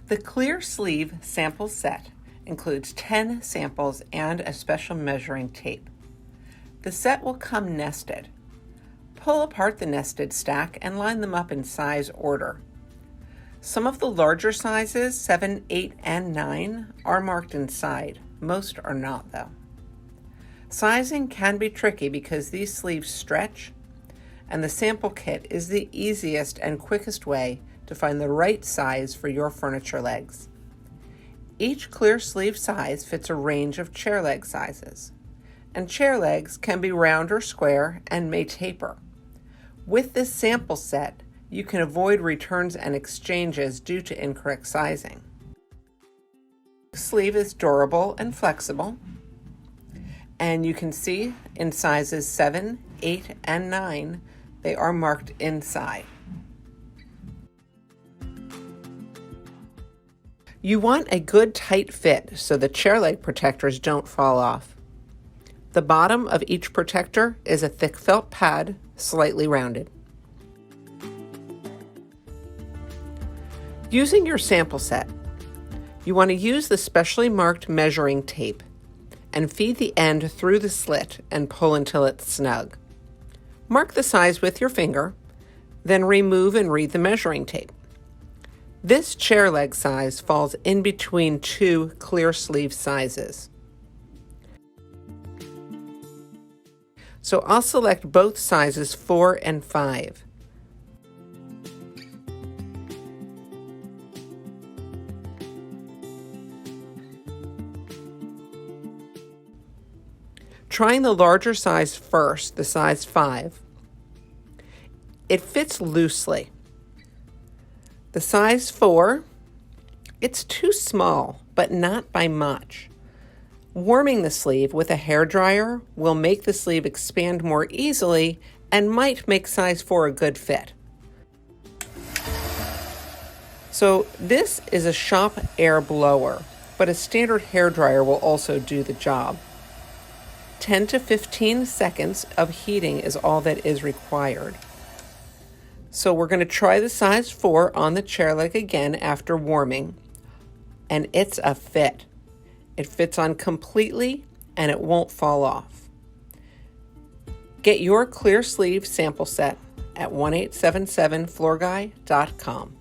The clear sleeve sample set includes 10 samples and a special measuring tape. The set will come nested. Pull apart the nested stack and line them up in size order. Some of the larger sizes, 7, 8, and 9, are marked inside. Most are not, though. Sizing can be tricky because these sleeves stretch, and the sample kit is the easiest and quickest way to find the right size for your furniture legs. Each clear sleeve size fits a range of chair leg sizes, and chair legs can be round or square and may taper. With this sample set, you can avoid returns and exchanges due to incorrect sizing. The sleeve is durable and flexible, and you can see in sizes 7, 8, and 9, they are marked inside. You want a good tight fit so the chair leg protectors don't fall off. The bottom of each protector is a thick felt pad, slightly rounded. Using your sample set, you want to use the specially marked measuring tape and feed the end through the slit and pull until it's snug. Mark the size with your finger, then remove and read the measuring tape. This chair leg size falls in between two clear sleeve sizes. So I'll select both sizes 4 and 5. Trying the larger size first, the size 5, it fits loosely. The size 4, it's too small, but not by much. Warming the sleeve with a hairdryer will make the sleeve expand more easily and might make size 4 a good fit. So this is a shop air blower, but a standard hairdryer will also do the job. 10 to 15 seconds of heating is all that is required. So we're going to try the size 4 on the chair leg again after warming, and it's a fit. It fits on completely and it won't fall off. Get your clear sleeve sample set at 1877floorguy.com.